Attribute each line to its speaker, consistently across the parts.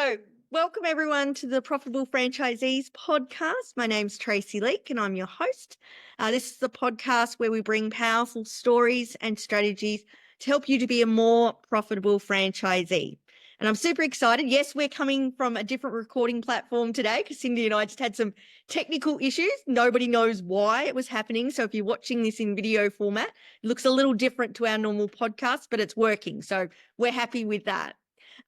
Speaker 1: So, welcome everyone to the Profitable Franchisees podcast. My name's Tracey and I'm your host. This is the podcast where we bring powerful stories and strategies to help you to be a more profitable franchisee. And I'm super excited. Yes, we're coming from a different recording platform today because Cindy and I just had some technical issues. Nobody knows why it was happening. So if you're watching this in video format, it looks a little different to our normal podcast, but it's working. So we're happy with that.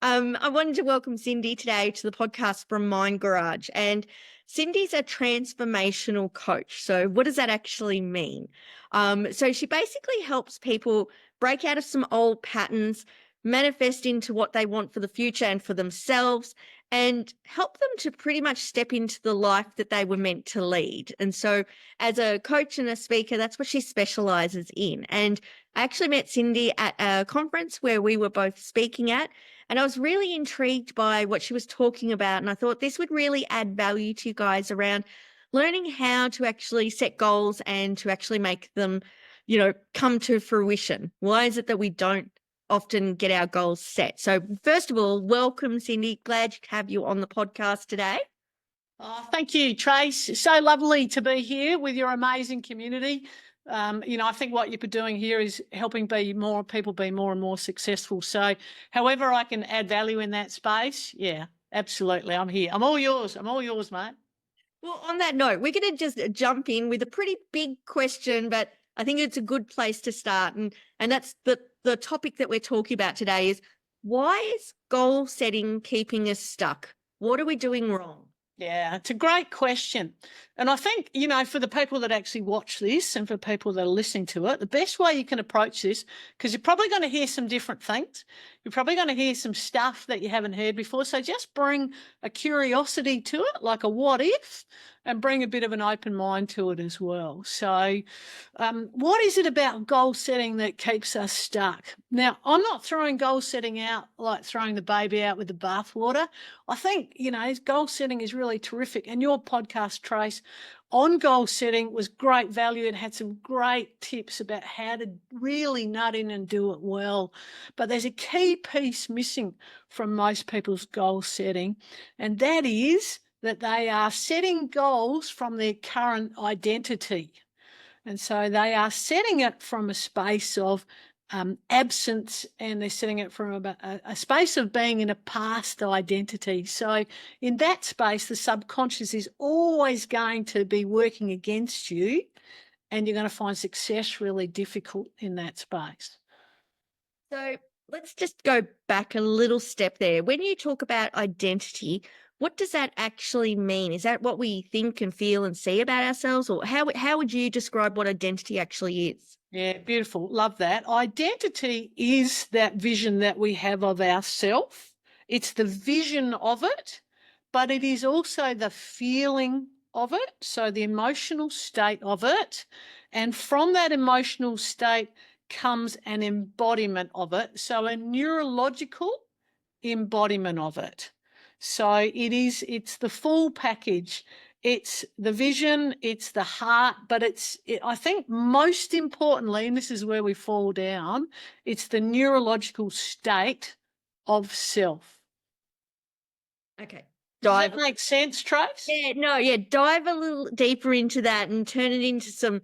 Speaker 1: I wanted to welcome Cindy today to the podcast from Mind Garage. And Cindy's a transformational coach. So what does that actually mean? So she basically helps people break out of some old patterns, manifest into what they want for the future and for themselves, and help them to pretty much step into the life that they were meant to lead. And so as a coach and a speaker, that's what she specializes in. And I actually met Cindy at a conference where we were both speaking at, and I was really intrigued by what she was talking about. And I thought this would really add value to you guys around learning how to actually set goals and to actually make them, come to fruition. Why is it that we don't often get our goals set? So first of all, welcome, Cindy. Glad to have you on the podcast today.
Speaker 2: Oh, thank you, Trace. So lovely to be here with your amazing community. I think what you're doing here is helping people be more and more successful. So however I can add value in that space, yeah, absolutely. I'm here. I'm all yours. I'm all yours, mate.
Speaker 1: Well, on that note, we're going to just jump in with a pretty big question, but I think it's a good place to start. And that's the topic that we're talking about today is, why is goal setting keeping us stuck? What are we doing wrong?
Speaker 2: Yeah, it's a great question. And I think, for the people that actually watch this and for people that are listening to it, the best way you can approach this, because you're probably going to hear some different things. You're probably going to hear some stuff that you haven't heard before. So just bring a curiosity to it, like a what if, and bring a bit of an open mind to it as well. So what is it about goal setting that keeps us stuck? Now, I'm not throwing goal setting out like throwing the baby out with the bathwater. I think, goal setting is really terrific. And your podcast, Trace, on goal setting was great value. It had some great tips about how to really nut in and do it well. But there's a key piece missing from most people's goal setting, and that is that they are setting goals from their current identity. And so they are setting it from a space of absence, and they're setting it from a space of being in a past identity. So in that space, the subconscious is always going to be working against you, and you're going to find success really difficult in that space.
Speaker 1: So let's just go back a little step there. When you talk about identity, what does that actually mean? Is that what we think and feel and see about ourselves? Or how would you describe what identity actually is?
Speaker 2: Yeah, beautiful. Love that. Identity is that vision that we have of ourself. It's the vision of it, but it is also the feeling of it, so the emotional state of it. And from that emotional state comes an embodiment of it, so a neurological embodiment of it. So it's the full package. It's the vision, it's the heart, but I think most importantly, and this is where we fall down, it's the neurological state of self.
Speaker 1: Okay.
Speaker 2: Does that make sense, Trace?
Speaker 1: Yeah, dive a little deeper into that and turn it into some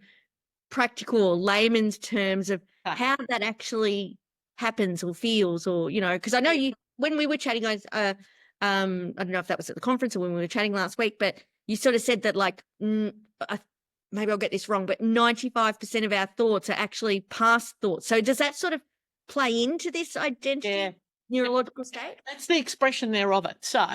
Speaker 1: practical layman's terms of how that actually happens or feels, or, because I know when we were chatting, guys, I don't know if that was at the conference or when we were chatting last week, but you sort of said that maybe I'll get this wrong, but 95% of our thoughts are actually past thoughts. So does that sort of play into this identity, neurological state?
Speaker 2: That's the expression there of it. So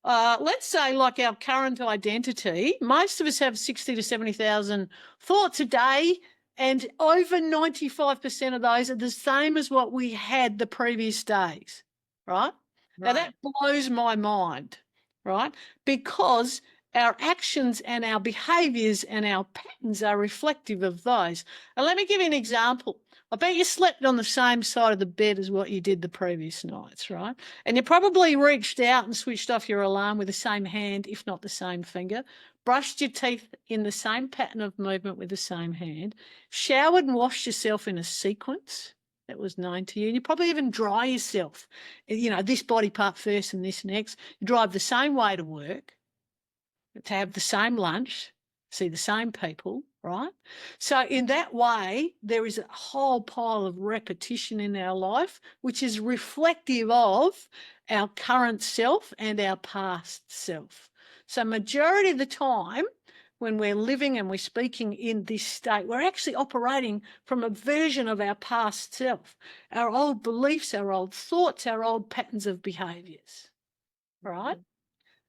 Speaker 2: let's say like our current identity, most of us have 60 to 70,000 thoughts a day, and over 95% of those are the same as what we had the previous days, right? Now that blows my mind, right? Because our actions and our behaviours and our patterns are reflective of those. And let me give you an example. I bet you slept on the same side of the bed as what you did the previous nights, right? And you probably reached out and switched off your alarm with the same hand, if not the same finger, brushed your teeth in the same pattern of movement with the same hand, showered and washed yourself in a sequence, that was known to you. And you probably even dry yourself, this body part first and this next. You drive the same way to work, to have the same lunch, see the same people, right? So in that way, there is a whole pile of repetition in our life, which is reflective of our current self and our past self. So majority of the time, when we're living and we're speaking in this state, we're actually operating from a version of our past self, our old beliefs, our old thoughts, our old patterns of behaviours, right?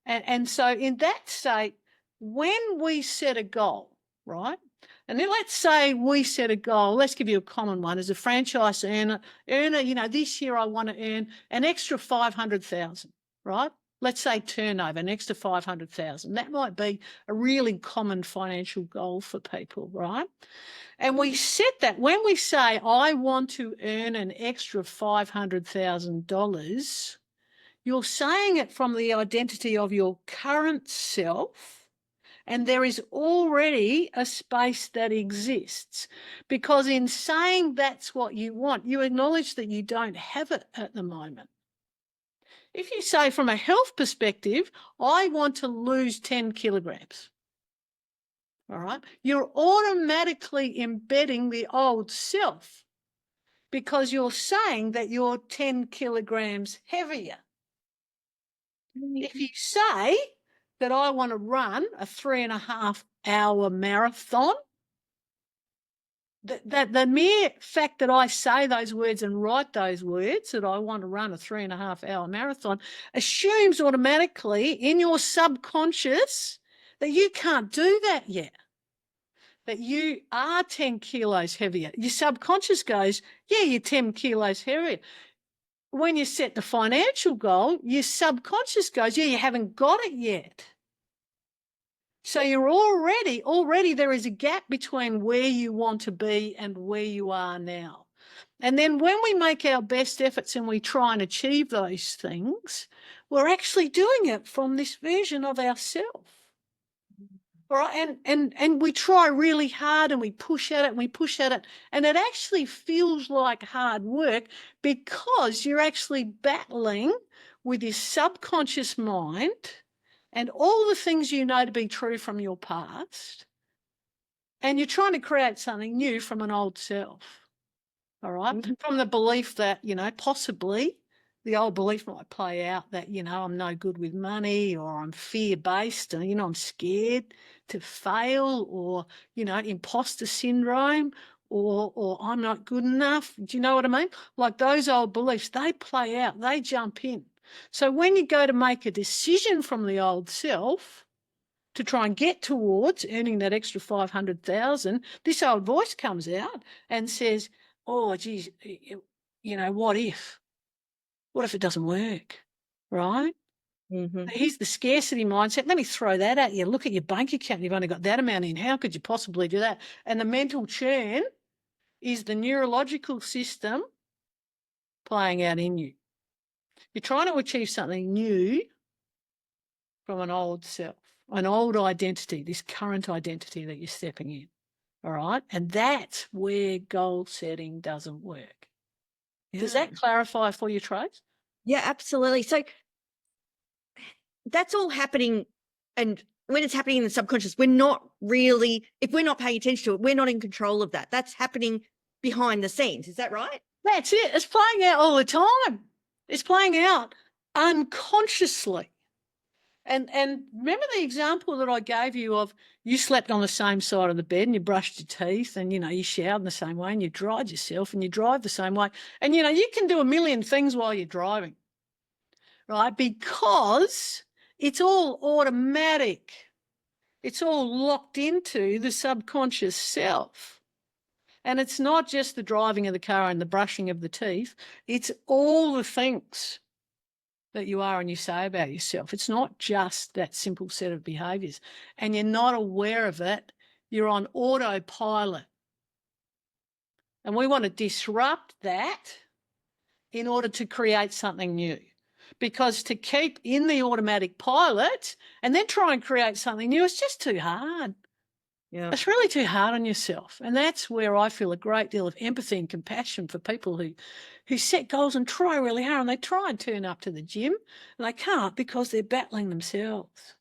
Speaker 2: And so in that state, when we set a goal, right, and then let's say we set a goal, let's give you a common one, as a franchise earner, this year I want to earn an extra 500,000, right? Let's say turnover, an extra 500,000. That might be a really common financial goal for people, right? And we set that when we say, I want to earn an extra $500,000, you're saying it from the identity of your current self, and there is already a space that exists. Because in saying that's what you want, you acknowledge that you don't have it at the moment. If you say from a health perspective, I want to lose 10 kilograms, all right, you're automatically embedding the old self because you're saying that you're 10 kilograms heavier. If you say that I want to run a 3.5-hour marathon, the mere fact that I say those words and write those words, that I want to run a 3.5-hour marathon, assumes automatically in your subconscious that you can't do that yet, that you are 10 kilos heavier. Your subconscious goes, yeah, you're 10 kilos heavier. When you set the financial goal, your subconscious goes, yeah, you haven't got it yet. So you're already there is a gap between where you want to be and where you are now. And then when we make our best efforts and we try and achieve those things, we're actually doing it from this version of ourselves. All right, and we try really hard and we push at it and we push at it, and it actually feels like hard work because you're actually battling with your subconscious mind and all the things you know to be true from your past, and you're trying to create something new from an old self, all right? From the belief that, possibly the old belief might play out that, I'm no good with money, or I'm fear-based, and, I'm scared to fail, or, imposter syndrome, or I'm not good enough. Do you know what I mean? Like those old beliefs, they play out, they jump in. So when you go to make a decision from the old self to try and get towards earning that extra 500,000, this old voice comes out and says, oh, geez, what if? What if it doesn't work, right? Mm-hmm. Here's the scarcity mindset. Let me throw that at you. Look at your bank account. You've only got that amount in. How could you possibly do that? And the mental churn is the neurological system playing out in you. You're trying to achieve something new from an old self, an old identity, this current identity that you're stepping in, all right? And that's where goal setting doesn't work. Yeah. Does that clarify for you, Trace?
Speaker 1: Yeah, absolutely. So that's all happening, and when it's happening in the subconscious, we're not really, if we're not paying attention to it, we're not in control of that. That's happening behind the scenes. Is that right?
Speaker 2: That's it. It's playing out all the time. It's playing out unconsciously. And remember the example that I gave you of you slept on the same side of the bed and you brushed your teeth and, you showered in the same way and you dried yourself and you drive the same way. And, you can do a million things while you're driving, right? Because it's all automatic. It's all locked into the subconscious self. And it's not just the driving of the car and the brushing of the teeth. It's all the things that you are and you say about yourself. It's not just that simple set of behaviours. And you're not aware of it. You're on autopilot. And we want to disrupt that in order to create something new. Because to keep in the automatic pilot and then try and create something new is just too hard.
Speaker 1: Yeah.
Speaker 2: It's really too hard on yourself. And that's where I feel a great deal of empathy and compassion for people who set goals and try really hard, and they try and turn up to the gym and they can't because they're battling themselves.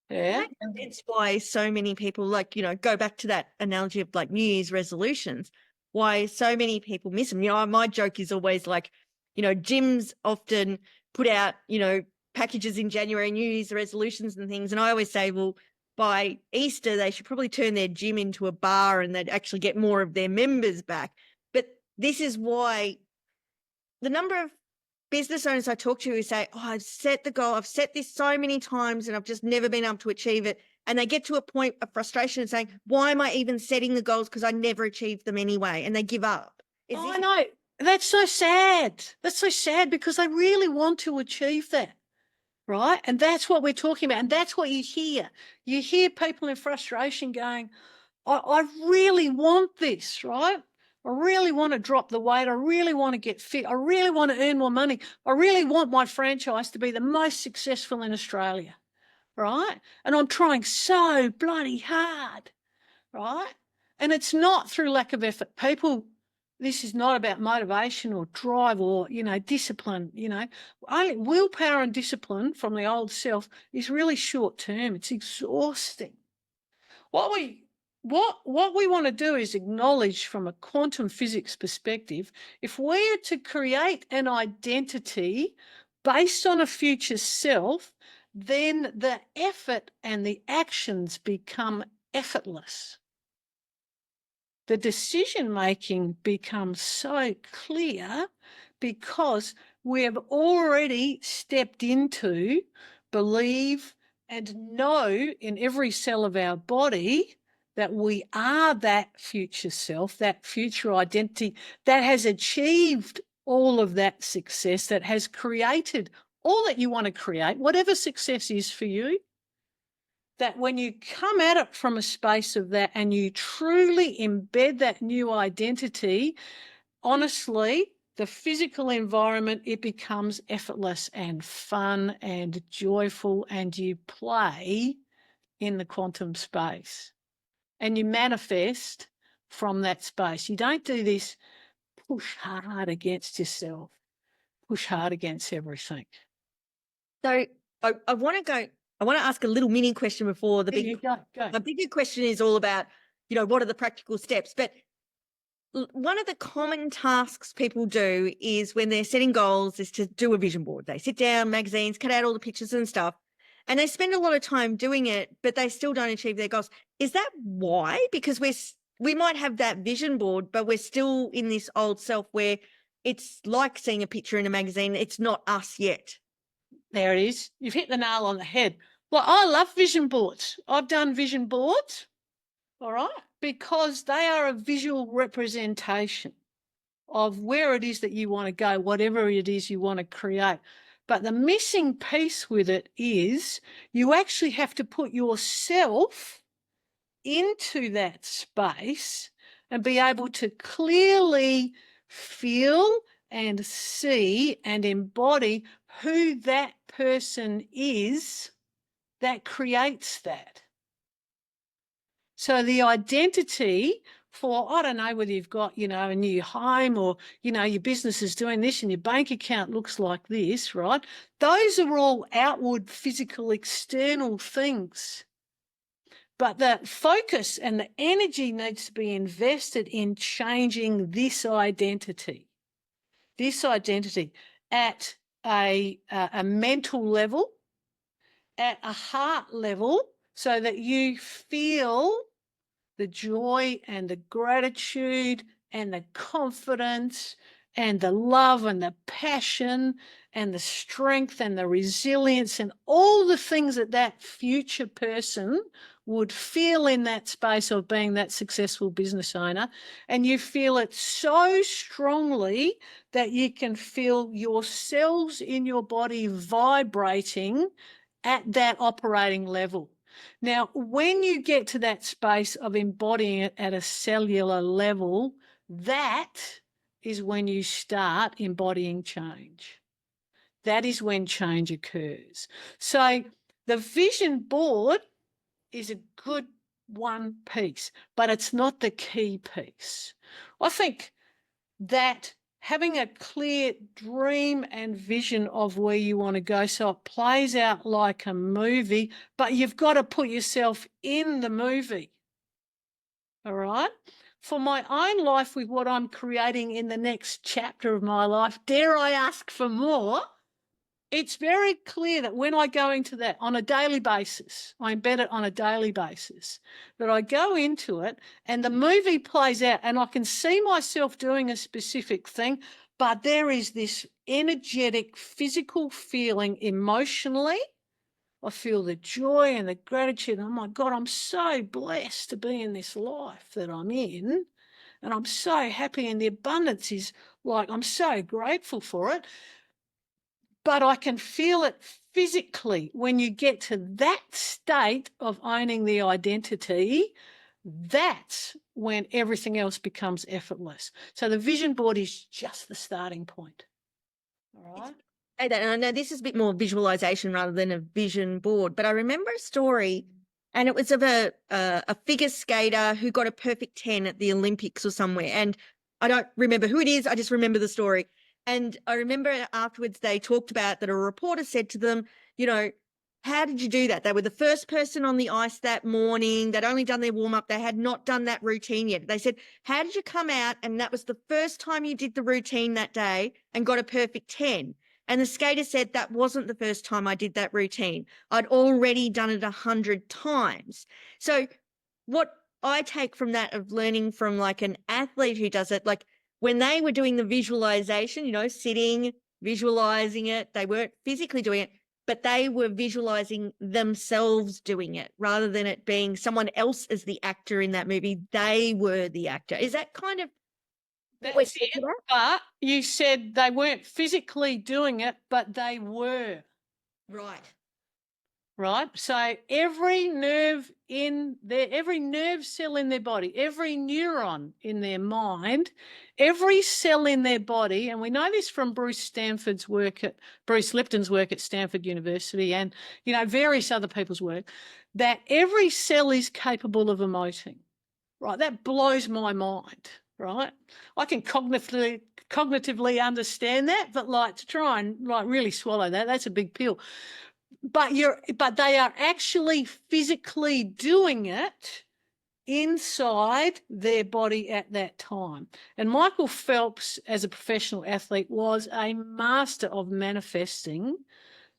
Speaker 2: Yeah.
Speaker 1: It's why so many people, like, go back to that analogy of like New Year's resolutions, why so many people miss them. My joke is always like, gyms often put out, packages in January, New Year's resolutions and things. And I always say, well, by Easter, they should probably turn their gym into a bar and they'd actually get more of their members back. But this is why the number of business owners I talk to who say, oh, I've set the goal, I've set this so many times and I've just never been able to achieve it. And they get to a point of frustration and saying, why am I even setting the goals? Because I never achieved them anyway. And they give up.
Speaker 2: I know. That's so sad. That's so sad because they really want to achieve that, right? And that's what we're talking about. And that's what you hear. You hear people in frustration going, I really want this, right? I really want to drop the weight. I really want to get fit. I really want to earn more money. I really want my franchise to be the most successful in Australia, right? And I'm trying so bloody hard, right? And it's not through lack of effort. This is not about motivation or drive or, discipline, Only willpower and discipline from the old self is really short term. It's exhausting. What we want to do is acknowledge from a quantum physics perspective, if we are to create an identity based on a future self, then the effort and the actions become effortless. The decision making becomes so clear because we have already stepped into, believe, and know in every cell of our body that we are that future self, that future identity that has achieved all of that success, that has created all that you want to create, whatever success is for you. That when you come at it from a space of that and you truly embed that new identity, honestly, the physical environment, it becomes effortless and fun and joyful, and you play in the quantum space and you manifest from that space. You don't do this push hard against yourself, push hard against everything.
Speaker 1: So I want to ask a little mini question before the big,
Speaker 2: Go.
Speaker 1: the bigger question is all about, what are the practical steps? But one of the common tasks people do is when they're setting goals is to do a vision board. They sit down, magazines, cut out all the pictures and stuff, and they spend a lot of time doing it, but they still don't achieve their goals. Is that why? Because we might have that vision board, but we're still in this old self where it's like seeing a picture in a magazine. It's not us yet.
Speaker 2: There it is. You've hit the nail on the head. Well, I love vision boards. I've done vision boards, all right, because they are a visual representation of where it is that you want to go, whatever it is you want to create. But the missing piece with it is you actually have to put yourself into that space and be able to clearly feel and see and embody who that person is that creates that. So the identity for, I don't know whether you've got, a new home or, your business is doing this and your bank account looks like this, right? Those are all outward, physical, external things. But the focus and the energy needs to be invested in changing this identity at a mental level, at a heart level, so that you feel the joy and the gratitude and the confidence and the love and the passion and the strength and the resilience and all the things that future person would feel in that space of being that successful business owner. And you feel it so strongly that you can feel your cells in your body vibrating at that operating level. Now, when you get to that space of embodying it at a cellular level, that is when you start embodying change. That is when change occurs. So the vision board is a good one piece, but it's not the key piece. I think that having a clear dream and vision of where you want to go, so it plays out like a movie, but you've got to put yourself in the movie. All right? For my own life, with what I'm creating in the next chapter of my life, dare I ask for more? It's very clear that when I go into that on a daily basis, I embed it on a daily basis, that I go into it and the movie plays out and I can see myself doing a specific thing, but there is this energetic, physical feeling emotionally. I feel the joy and the gratitude. Oh my God, I'm so blessed to be in this life that I'm in. And I'm so happy, and the abundance is like, I'm so grateful for it. But I can feel it physically when you get to that state of owning the identity. That's when everything else becomes effortless. So the vision board is just the starting point. All right.
Speaker 1: And I know this is a bit more visualization rather than a vision board, but I remember a story, and it was of a figure skater who got a perfect 10 at the Olympics or somewhere. And I don't remember who it is. I just remember the story. And I remember afterwards they talked about that a reporter said to them, you know, how did you do that? They were the first person on the ice that morning. They'd only done their warm up. They had not done that routine yet. They said, how did you come out? And that was the first time you did the routine that day and got a perfect 10. And the skater said, that wasn't the first time I did that routine. I'd already done it 100 times. So what I take from that of learning from like an athlete who does it, like when they were doing the visualization, you know, sitting, visualizing it, they weren't physically doing it, but they were visualizing themselves doing it rather than it being someone else as the actor in that movie. They were the actor. Is that kind of what we're talking about?
Speaker 2: But you said they weren't physically doing it, but they were.
Speaker 1: Right.
Speaker 2: Right? So every nerve cell in their body, every neuron in their mind, every cell in their body, and we know this from Bruce Lipton's work at Stanford University and, you know, various other people's work, that every cell is capable of emoting. Right? That blows my mind. Right? I can cognitively understand that, but like to try and like really swallow that, that's a big pill. But they are actually physically doing it inside their body at that time. And Michael Phelps, as a professional athlete, was a master of manifesting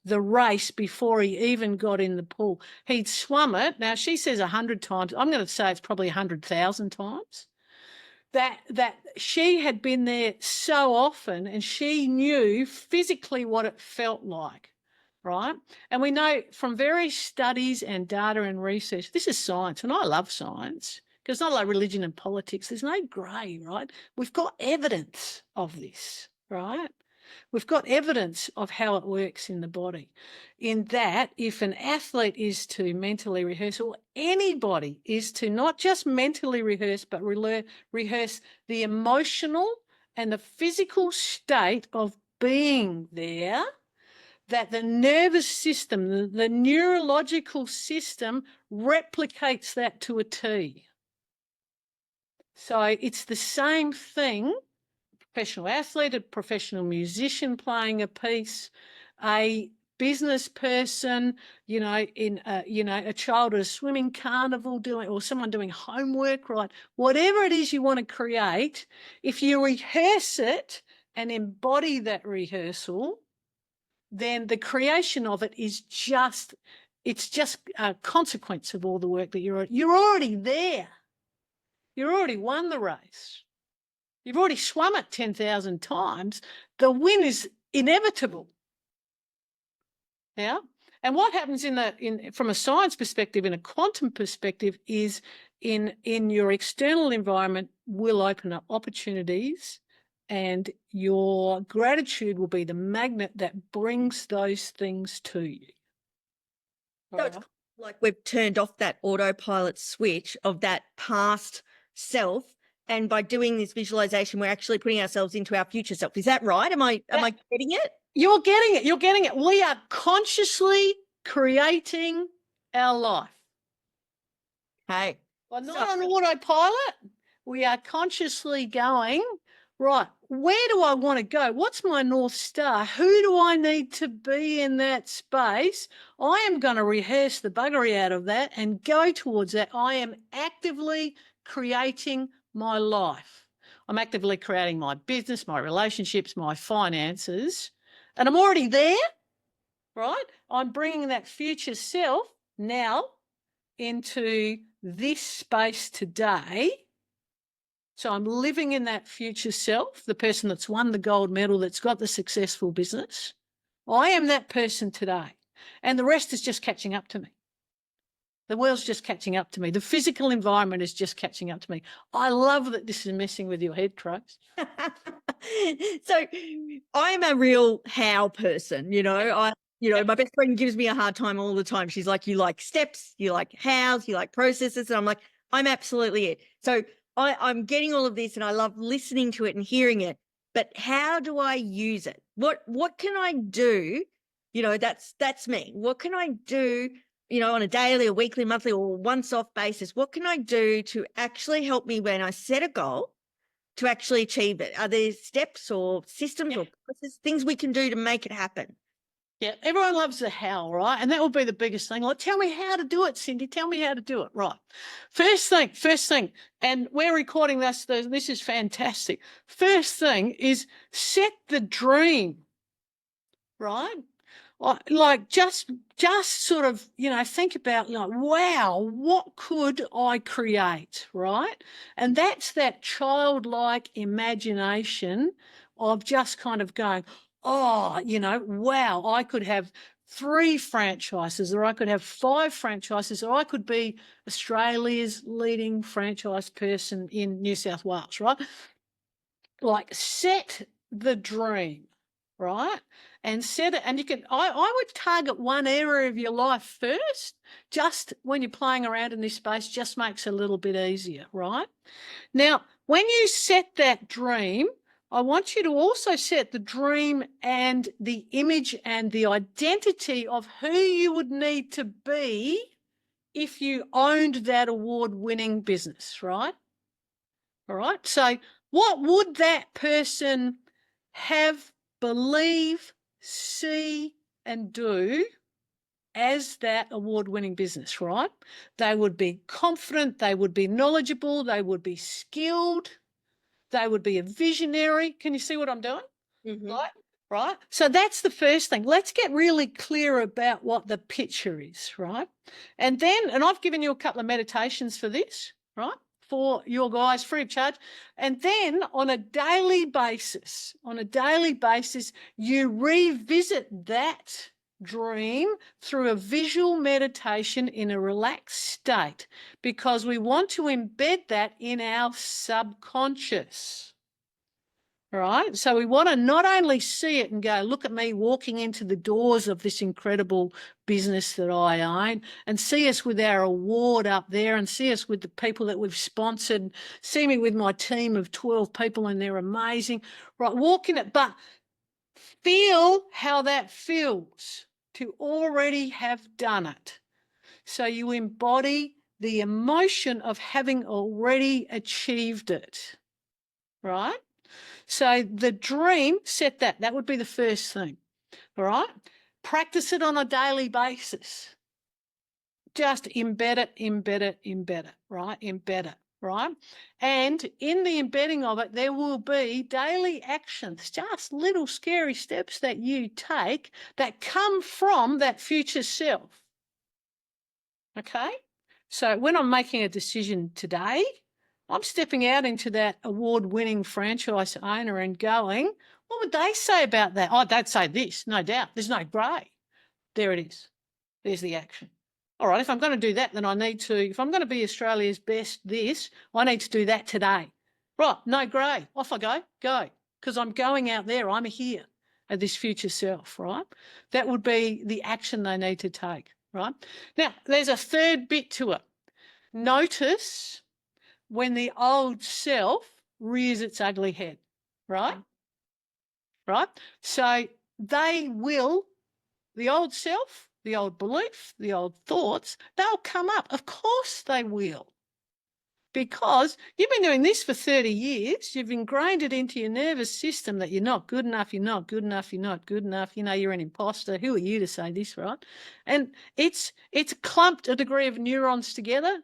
Speaker 2: the race before he even got in the pool. He'd swum it. Now, she says 100 times. I'm going to say it's probably 100,000 times. That she had been there so often and she knew physically what it felt like. Right? And we know from various studies and data and research, this is science, and I love science because it's not like religion and politics. There's no grey, right? We've got evidence of this, right? We've got evidence of how it works in the body. In that, if an athlete is to mentally rehearse, or anybody is to not just mentally rehearse, but rehearse the emotional and the physical state of being there, that the nervous system, the neurological system replicates that to a T. So it's the same thing, professional athlete, a professional musician playing a piece, a business person, you know, in a child at a swimming carnival doing, or someone doing homework, right? Whatever it is you want to create, if you rehearse it and embody that rehearsal, then the creation of it is just a consequence of all the work that you're already there. You've already won the race. You've already swum it 10,000 times. The win is inevitable. Yeah. And what happens from a science perspective, in a quantum perspective, is in your external environment will open up opportunities, and your gratitude will be the magnet that brings those things to you.
Speaker 1: So it's like we've turned off that autopilot switch of that past self, and by doing this visualization, we're actually putting ourselves into our future self. Is that right? Am I getting it?
Speaker 2: You're getting it. You're getting it. We are consciously creating our life.
Speaker 1: Hey,
Speaker 2: We're
Speaker 1: So
Speaker 2: not on autopilot. We are consciously going, right, where do I want to go? What's my North Star? Who do I need to be in that space? I am going to rehearse the buggery out of that and go towards that. I am actively creating my life. I'm actively creating my business, my relationships, my finances, and I'm already there, right? I'm bringing that future self now into this space today. So I'm living in that future self, the person that's won the gold medal, that's got the successful business. I am that person today. And the rest is just catching up to me. The world's just catching up to me. The physical environment is just catching up to me. I love that this is messing with your head, Trace.
Speaker 1: so I'm a real how person, my best friend gives me a hard time all the time. She's like, you like steps, you like hows, you like processes. And I'm like, I'm absolutely it. So I'm getting all of this and I love listening to it and hearing it, but how do I use it? What can I do? That's me. What can I do, on a daily or weekly, monthly or once off basis? What can I do to actually help me when I set a goal to actually achieve it? Are there steps or systems or processes, things we can do to make it happen?
Speaker 2: Yeah, everyone loves the how, right? And that will be the biggest thing. Like, tell me how to do it, Cindy. Tell me how to do it. Right. First thing, and we're recording this. This is fantastic. First thing is set the dream, right? Like just sort of, think about like, wow, what could I create, right? And that's that childlike imagination of just kind of going, oh, wow, I could have 3 franchises, or I could have 5 franchises, or I could be Australia's leading franchise person in New South Wales, right? Like set the dream, right? And set it, and you can, I would target one area of your life first, just when you're playing around in this space, just makes it a little bit easier, right? Now, when you set that dream, I want you to also set the dream and the image and the identity of who you would need to be if you owned that award-winning business, right? All right. So what would that person have, believe, see, and do as that award-winning business, right? They would be confident, they would be knowledgeable, they would be skilled, they would be a visionary. Can you see what I'm doing?
Speaker 1: Mm-hmm.
Speaker 2: Right? So that's the first thing. Let's get really clear about what the picture is, right? And I've given you a couple of meditations for this, right? For your guys free of charge. And then on a daily basis, you revisit that dream through a visual meditation in a relaxed state, because we want to embed that in our subconscious. Right. So we want to not only see it and go, look at me walking into the doors of this incredible business that I own, and see us with our award up there, and see us with the people that we've sponsored, see me with my team of 12 people and they're amazing. Right. Walk in it, but feel how that feels to already have done it. So you embody the emotion of having already achieved it. Right. So the dream, set that. That would be the first thing, all right? Practice it on a daily basis. Just embed it, right? Embed it, right? And in the embedding of it, there will be daily actions, just little scary steps that you take that come from that future self, okay? So when I'm making a decision today, I'm stepping out into that award-winning franchise owner and going, what would they say about that? Oh, they'd say this, no doubt. There's no grey. There it is. There's the action. All right, if I'm going to do that, then if I'm going to be Australia's best this, I need to do that today. Right, no grey. Off I go. Because I'm going out there. I'm here at this future self, right? That would be the action they need to take, right? Now, there's a third bit to it. Notice when the old self rears its ugly head, right? Right? So the old self, the old belief, the old thoughts, they'll come up. Of course they will. because you've been doing this for 30 years. You've ingrained it into your nervous system that you're not good enough, you're not good enough, you're not good enough. You know, you're an imposter. Who are you to say this, right? And it's clumped a degree of neurons together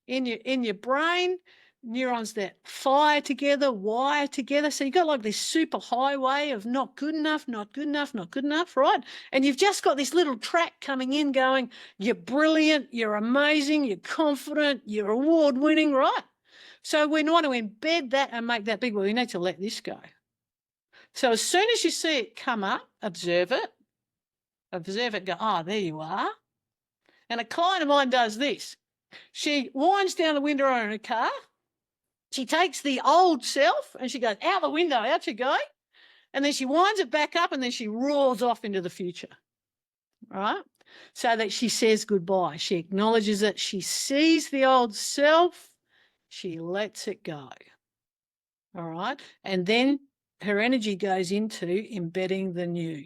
Speaker 2: in your brain, neurons that fire together, wire together. So you've got like this super highway of not good enough, not good enough, not good enough, right? And you've just got this little track coming in going, you're brilliant, you're amazing, you're confident, you're award-winning, right? So we want to embed that and make that big. Well, you need to let this go. So as soon as you see it come up, observe it, go, oh, there you are. And a client of mine does this. She winds down the window in her car. She takes the old self and she goes out the window, out you go. And then she winds it back up and then she roars off into the future, right? So that she says goodbye. She acknowledges it. She sees the old self. She lets it go, all right? And then her energy goes into embedding the new.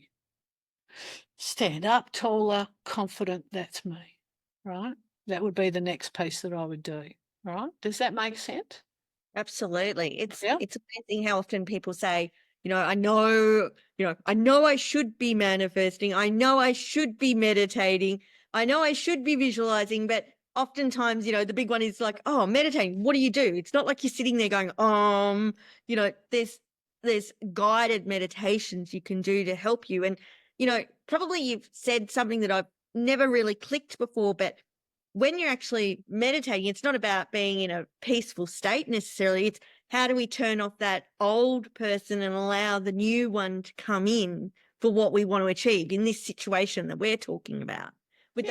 Speaker 2: Stand up, taller, confident, that's me, right? That would be the next piece that I would do, right? Does that make sense?
Speaker 1: Absolutely. It's amazing how often people say, I know I should be manifesting. I know I should be meditating. I know I should be visualizing, but oftentimes, the big one is like, oh, meditating. What do you do? It's not like you're sitting there going, there's guided meditations you can do to help you. And, probably you've said something that I've never really clicked before, but when you're actually meditating, it's not about being in a peaceful state necessarily. It's how do we turn off that old person and allow the new one to come in for what we want to achieve in this situation that we're talking about. Would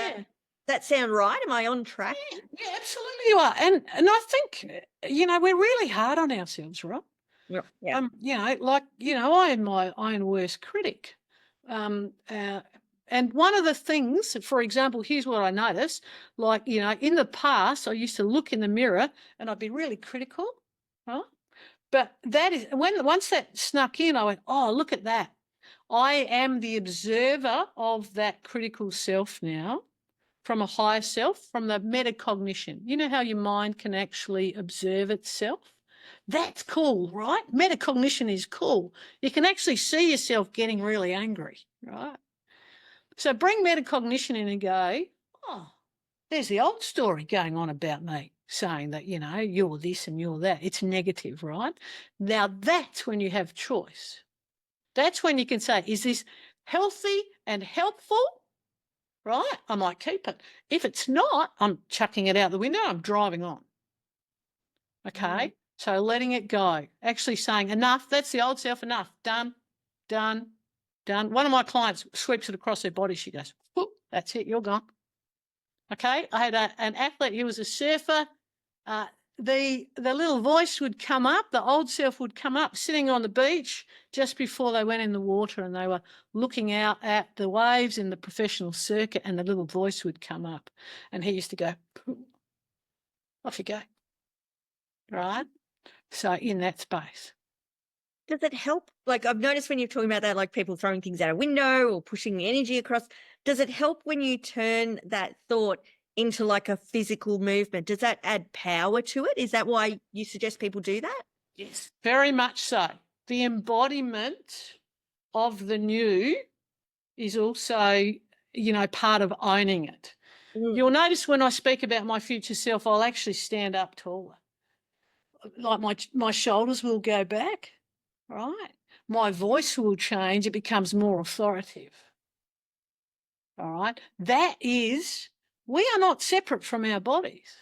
Speaker 1: that sound right? Am I on track?
Speaker 2: Yeah, absolutely you are. And I think, we're really hard on ourselves, right?
Speaker 1: Yeah.
Speaker 2: I am my own worst critic. And one of the things, for example, here's what I noticed, in the past, I used to look in the mirror and I'd be really critical, right? But that is, once that snuck in, I went, oh, look at that. I am the observer of that critical self now, from a higher self, from the metacognition. You know how your mind can actually observe itself? That's cool, right? Metacognition is cool. You can actually see yourself getting really angry, right? So bring metacognition in and go, oh, there's the old story going on about me, saying that, you're this and you're that. It's negative, right? Now that's when you have choice. That's when you can say, is this healthy and helpful? Right? I might keep it. If it's not, I'm chucking it out the window, I'm driving on. Okay? So letting it go. Actually saying, enough, that's the old self, enough, done. One of my clients sweeps it across their body. She goes, whoop, that's it, you're gone. Okay, I had an athlete, he was a surfer. The little voice would come up, the old self would come up, sitting on the beach just before they went in the water, and they were looking out at the waves in the professional circuit, and the little voice would come up. And he used to go, off you go. Right? So in that space.
Speaker 1: Does it help? Like, I've noticed when you're talking about that, like people throwing things out a window or pushing the energy across, does it help when you turn that thought into like a physical movement? Does that add power to it? Is that why you suggest people do that?
Speaker 2: Yes, very much so. The embodiment of the new is also, part of owning it. You'll notice when I speak about my future self, I'll actually stand up taller. Like my shoulders will go back. Right? My voice will change. It becomes more authoritative. All right? That is, we are not separate from our bodies.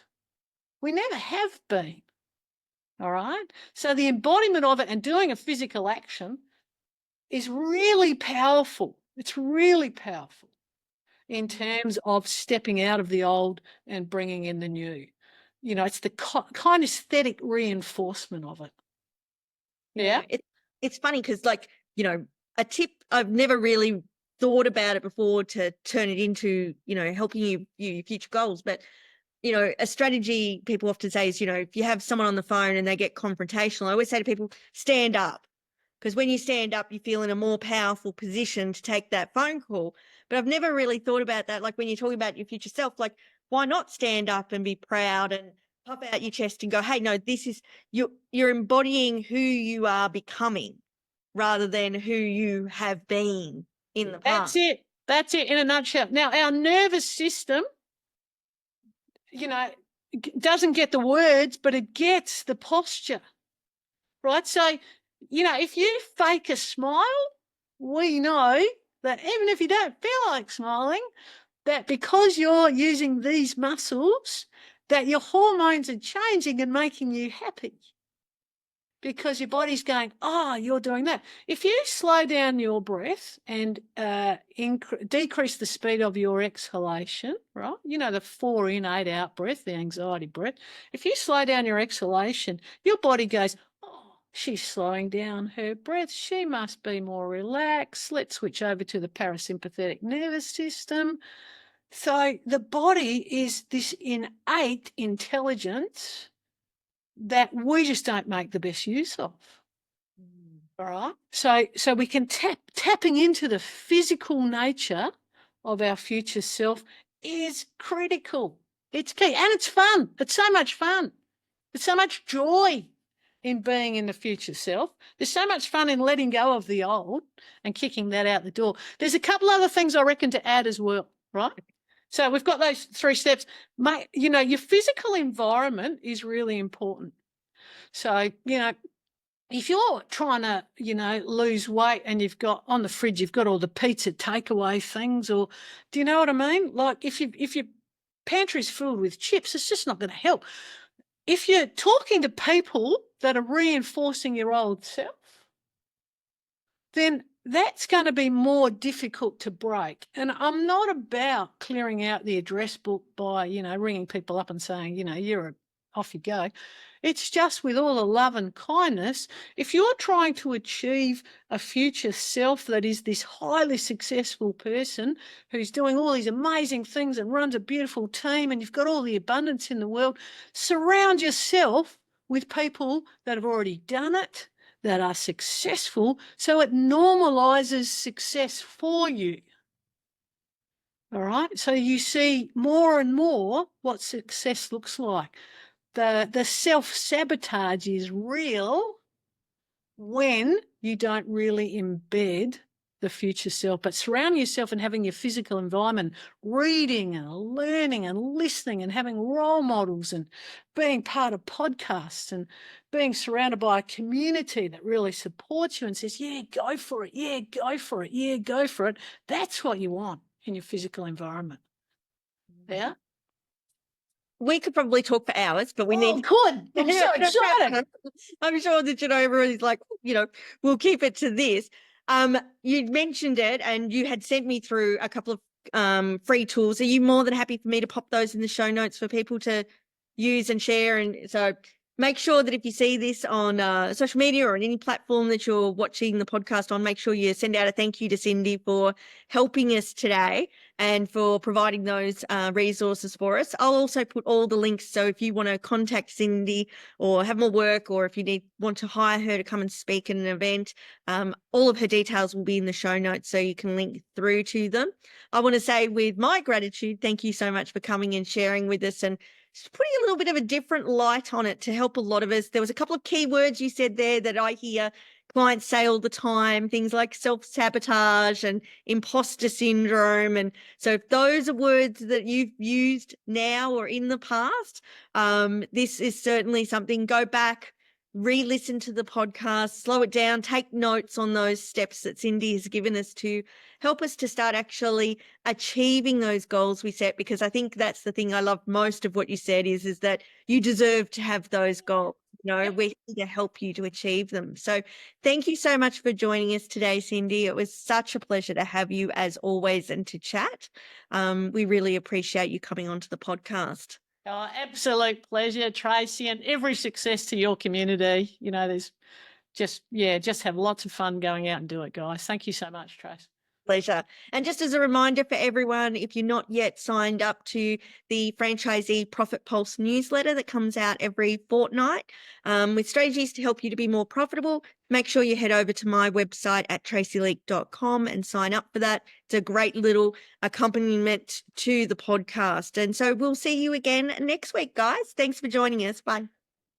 Speaker 2: We never have been. All right? So the embodiment of it and doing a physical action is really powerful. It's really powerful in terms of stepping out of the old and bringing in the new. It's the kinesthetic reinforcement of it. Yeah.
Speaker 1: It's funny because, a tip, I've never really thought about it before to turn it into, helping your future goals. But, a strategy people often say is, if you have someone on the phone and they get confrontational, I always say to people, stand up. Because when you stand up, you feel in a more powerful position to take that phone call. But I've never really thought about that. Like when you're talking about your future self, like why not stand up and be proud and puff out your chest and go, hey, no, this is you're embodying who you are becoming rather than who you have been in the past.
Speaker 2: That's it. That's it in a nutshell. Now, our nervous system, you know, doesn't get the words, but it gets the posture, right? So, you know, if you fake a smile, we know that even if you don't feel like smiling, that because you're using these muscles, that your hormones are changing and making you happy because your body's going, oh, you're doing that. If you slow down your breath and decrease the speed of your exhalation, right? You know, the 4 in, 8 out breath, the anxiety breath. If you slow down your exhalation, your body goes, oh, she's slowing down her breath. She must be more relaxed. Let's switch over to the parasympathetic nervous system. So the body is this innate intelligence that we just don't make the best use of. All right. So we can tapping into the physical nature of our future self is critical. It's key. And it's fun. It's so much fun. There's so much joy in being in the future self. There's so much fun in letting go of the old and kicking that out the door. There's a couple other things I reckon to add as well, right? So we've got those 3 steps. You know, your physical environment is really important. So, you know, if you're trying to, you know, lose weight and you've got on the fridge, you've got all the pizza takeaway things, or do you know what I mean? Like if your pantry's filled with chips, it's just not going to help. If you're talking to people that are reinforcing your old self, then that's going to be more difficult to break. And I'm not about clearing out the address book by, you know, ringing people up and saying, you know, off you go. It's just with all the love and kindness. If you're trying to achieve a future self that is this highly successful person who's doing all these amazing things and runs a beautiful team, and you've got all the abundance in the world, surround yourself with people that have already done it, that are successful, so it normalizes success for you. All right. So you see more and more what success looks like. The self-sabotage is real when you don't really embed the future self, but surrounding yourself and having your physical environment, reading and learning and listening and having role models and being part of podcasts and being surrounded by a community that really supports you and says, yeah, go for it. Yeah, go for it. Yeah, go for it. That's what you want in your physical environment. Yeah.
Speaker 1: We could probably talk for hours, but we need.
Speaker 2: Good. I'm so excited.
Speaker 1: I'm sure that, you know, everybody's like, you know, we'll keep it to this. You mentioned it and you had sent me through a couple of free tools. Are you more than happy for me to pop those in the show notes for people to use and share? And so make sure that if you see this on social media or on any platform that you're watching the podcast on, make sure you send out a thank you to Cindy for helping us today and for providing those resources for us. I'll also put all the links. So if you want to contact Cindy or have more work, or if you want to hire her to come and speak at an event, all of her details will be in the show notes so you can link through to them. I want to say with my gratitude, thank you so much for coming and sharing with us and just putting a little bit of a different light on it to help a lot of us. There was a couple of key words you said there that I hear clients say all the time, things like self-sabotage and imposter syndrome. And so if those are words that you've used now or in the past, this is certainly something. Go back, re-listen to the podcast, slow it down, take notes on those steps that Cindy has given us to help us to start actually achieving those goals we set, because I think that's the thing I love most of what you said is that you deserve to have those goals. You know, we're here to help you to achieve them. So thank you so much for joining us today, Cindy. It was such a pleasure to have you as always and to chat. We really appreciate you coming onto the podcast.
Speaker 2: Oh, absolute pleasure, Tracey, and every success to your community. You know, there's just have lots of fun going out and do it, guys. Thank you so much, Trace.
Speaker 1: Pleasure. And just as a reminder for everyone, if you're not yet signed up to the Franchisee Profit Pulse newsletter that comes out every fortnight with strategies to help you to be more profitable, make sure you head over to my website at traceyleak.com and sign up for that. It's a great little accompaniment to the podcast. And so we'll see you again next week, guys. Thanks for joining us. Bye.